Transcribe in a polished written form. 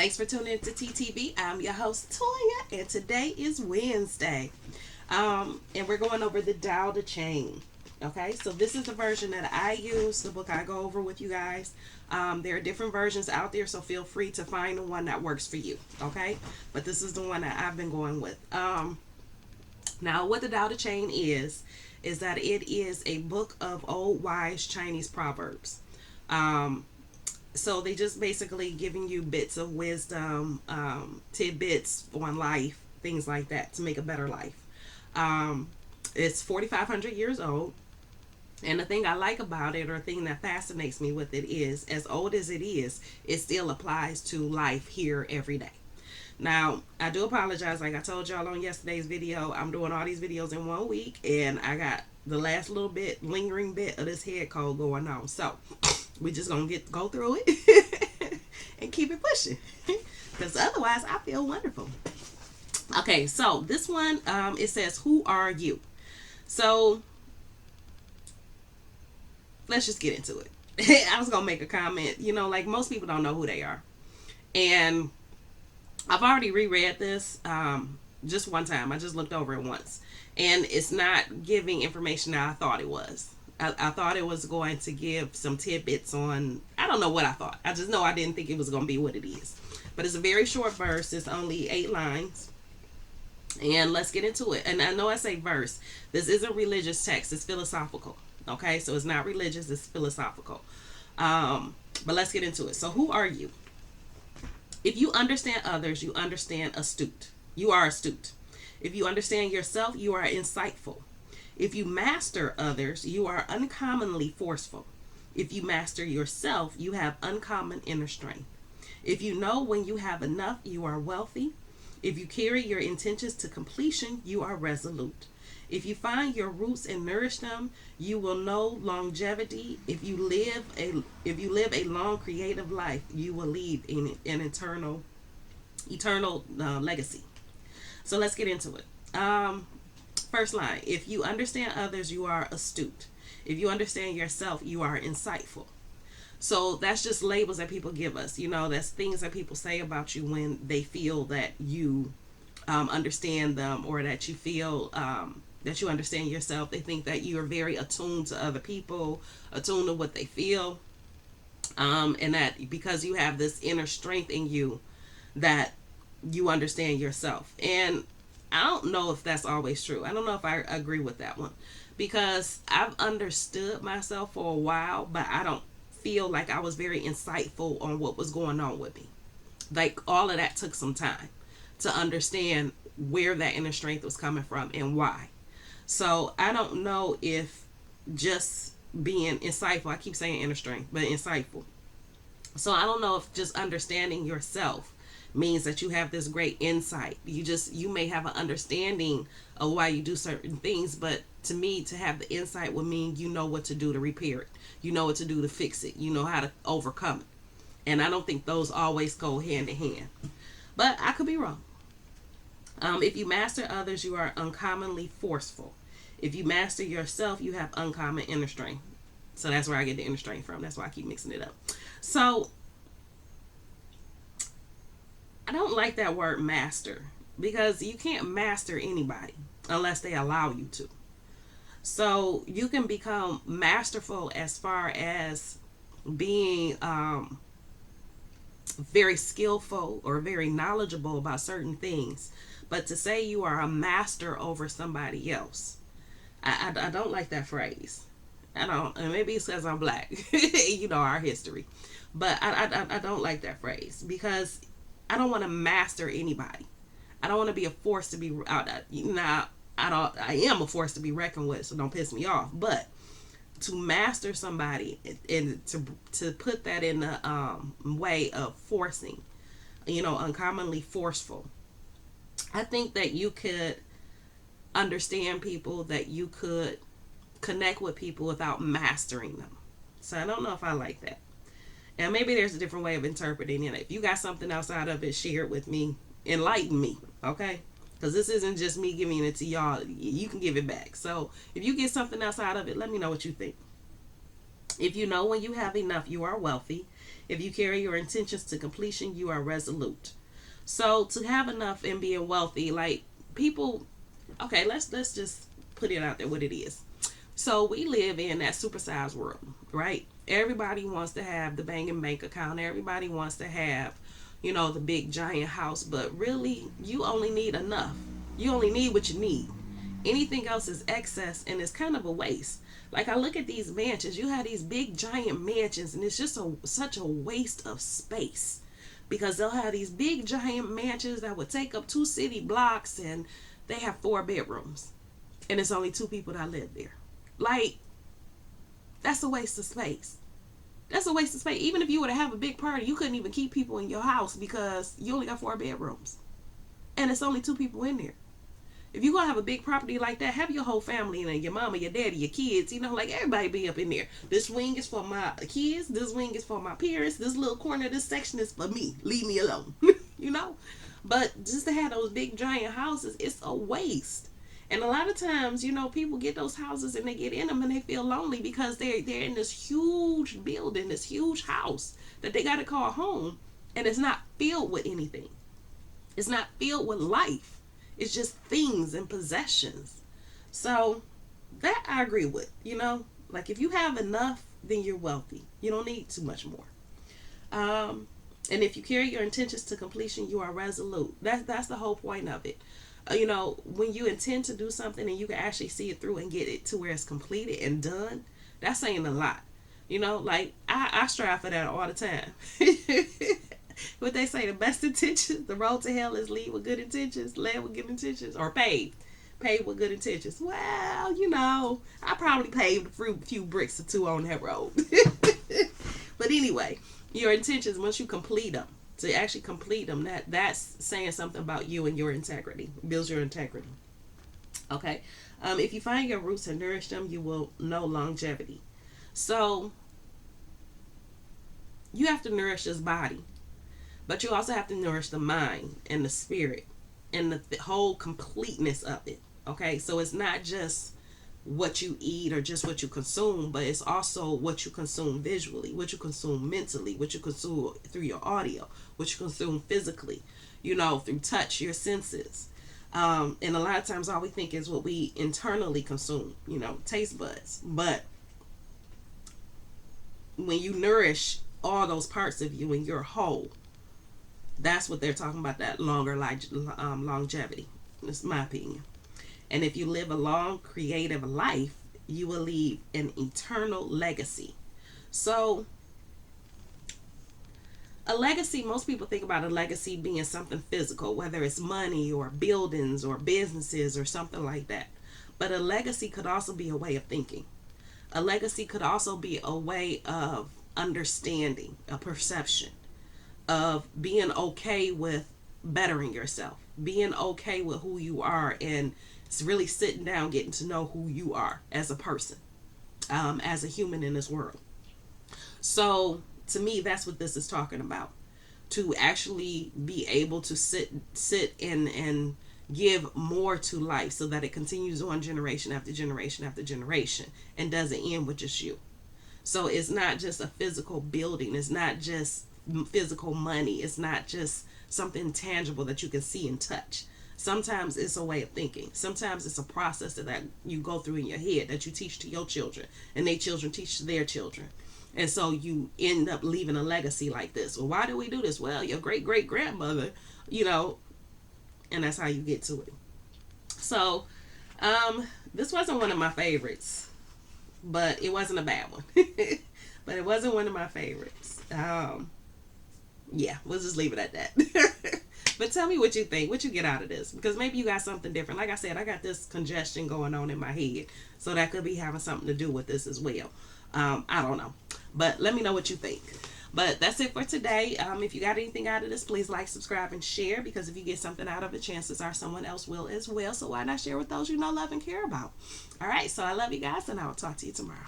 Thanks for tuning in to TTV. I'm your host, Toya, and today is Wednesday. And we're going over the Tao De Ching. Okay, so this is the version that I use, the book I go over with you guys. There are different versions out there, so feel free to find the one that works for you. Okay, but this is the one that I've been going with. Now, what the Tao Te Ching is that it is a book of old wise Chinese proverbs. Um, so they just basically giving you bits of wisdom, tidbits on life, things like that to make a better life. Um, it's 4,500 years old. And the thing I like about it, or the thing that fascinates me with it, is as old as it still applies to life here every day. Now, I do apologize. Like I told y'all on yesterday's video, I'm doing all these videos in 1 week, and I got the last little bit, lingering bit of this head cold going on. So, we just gonna go through it and keep it pushing, because otherwise, I feel wonderful. Okay, so this one, it says, "Who are you?" So, let's just get into it. I was gonna make a comment. Like most people don't know who they are, and I've already reread this just one time. I just looked over it once. And it's not giving information that I thought it was. I thought it was going to give some tidbits on, I don't know what I thought. I just know I didn't think it was going to be what it is. But it's a very short verse. It's only 8 lines. And let's get into it. And I know I say verse. This isn't religious text. It's philosophical. Okay? So it's not religious. It's philosophical. But let's get into it. So who are you? If you understand others, you understand astute. You are astute. If you understand yourself, you are insightful. If you master others, you are uncommonly forceful. If you master yourself, you have uncommon inner strength. If you know when you have enough, you are wealthy. If you carry your intentions to completion, you are resolute. If you find your roots and nourish them, you will know longevity. If you live a long creative life, you will leave an eternal legacy. So let's get into it. First line: if you understand others, you are astute. If you understand yourself, you are insightful. So that's just labels that people give us. That's things that people say about you when they feel that you understand them, or that you feel that you understand yourself. They think that you are very attuned to other people, attuned to what they feel, and that because you have this inner strength in you, that you understand yourself. And I don't know if that's always true. I don't know if I agree with that one, because I've understood myself for a while, but I don't feel like I was very insightful on what was going on with me. Like all of that took some time to understand where that inner strength was coming from and why. So I don't know if just being insightful, I keep saying inner strength, but insightful. So I don't know if just understanding yourself means that you have this great insight. You may have an understanding of why you do certain things, but to me, to have the insight would mean you know what to do to repair it. You know what to do to fix it. You know how to overcome it. And I don't think those always go hand in hand. But I could be wrong. If you master others, you are uncommonly forceful. If you master yourself, you have uncommon inner strength. So that's where I get the inner strength from. That's why I keep mixing it up. So I don't like that word master, because you can't master anybody unless they allow you to. So you can become masterful as far as being very skillful or very knowledgeable about certain things. But to say you are a master over somebody else, I don't like that phrase. I don't, and maybe it's because I'm black, our history. But I don't like that phrase, because I don't want to master anybody. I don't want to be a force to be out. Now, I am a force to be reckoned with, so don't piss me off. But to master somebody and to put that in the way of forcing, uncommonly forceful. I think that you could understand people, that you could connect with people without mastering them. So I don't know if I like that. And maybe there's a different way of interpreting it. If you got something outside of it, share it with me. Enlighten me, okay? Because this isn't just me giving it to y'all. You can give it back. So if you get something outside of it, let me know what you think. If you know when you have enough, you are wealthy. If you carry your intentions to completion, you are resolute. So to have enough and being wealthy, like people, okay, let's just put it out there what it is. So we live in that supersized world, right? Everybody wants to have the banging bank account. Everybody wants to have, the big giant house. But really, you only need enough. You only need what you need. Anything else is excess and it's kind of a waste. Like I look at these mansions, you have these big giant mansions, and it's just such a waste of space because they'll have these big giant mansions that would take up 2 city blocks, and they have 4 bedrooms, and it's only 2 people that live there. Like, that's a waste of space. That's a waste of space. Even if you were to have a big party, you couldn't even keep people in your house because you only got 4 bedrooms, and it's only 2 people in there. If you're gonna have a big property like that, have your whole family in there, your mama, your daddy, your kids, like everybody be up in there. This wing is for my kids, this wing is for my parents, this little corner, this section is for me. Leave me alone. you know? But just to have those big giant houses, it's a waste. And a lot of times, people get those houses and they get in them and they feel lonely because they're in this huge building, this huge house that they gotta call home, and it's not filled with anything. It's not filled with life. It's just things and possessions. So that I agree with, like if you have enough, then you're wealthy. You don't need too much more. And if you carry your intentions to completion, you are resolute. That's the whole point of it. When you intend to do something and you can actually see it through and get it to where it's completed and done, that's saying a lot. Like I strive for that all the time. What they say, the best intentions, the road to hell is lead with good intentions, led with good intentions, or paved with good intentions. Well, I probably paved a few bricks or two on that road. But anyway, your intentions, once you complete them, to actually complete them, that's saying something about you and your integrity. Builds your integrity. Okay. If you find your roots and nourish them, you will know longevity. So you have to nourish this body, but you also have to nourish the mind and the spirit and the whole completeness of it. Okay. So it's not just what you eat or just what you consume, but it's also what you consume visually, what you consume mentally, what you consume through your audio, what you consume physically, through touch, your senses. And a lot of times all we think is what we internally consume, taste buds. But when you nourish all those parts of you and you're whole, that's what they're talking about, that longer longevity. That's my opinion. And if you live a long, creative life, you will leave an eternal legacy. So, a legacy, most people think about a legacy being something physical, whether it's money or buildings or businesses or something like that. But a legacy could also be a way of thinking. A legacy could also be a way of understanding, a perception, of being okay with bettering yourself, being okay with who you are, and it's really sitting down, getting to know who you are as a person, as a human in this world. So to me, that's what this is talking about. To actually be able to sit and give more to life so that it continues on generation after generation after generation and doesn't end with just you. So it's not just a physical building. It's not just physical money. It's not just something tangible that you can see and touch. Sometimes it's a way of thinking. Sometimes it's a process that you go through in your head that you teach to your children, and their children teach to their children. And so you end up leaving a legacy like this. Well, why do we do this? Well, your great great grandmother, and that's how you get to it. So, this wasn't one of my favorites, but it wasn't a bad one. But it wasn't one of my favorites. Yeah, we'll just leave it at that. But tell me what you think, what you get out of this, because maybe you got something different. Like I said, I got this congestion going on in my head, so that could be having something to do with this as well. I don't know, but let me know what you think. But that's it for today. If you got anything out of this, please like, subscribe, and share, because if you get something out of it, chances are someone else will as well. So why not share with those you know, love, and care about? All right, so I love you guys, and I will talk to you tomorrow.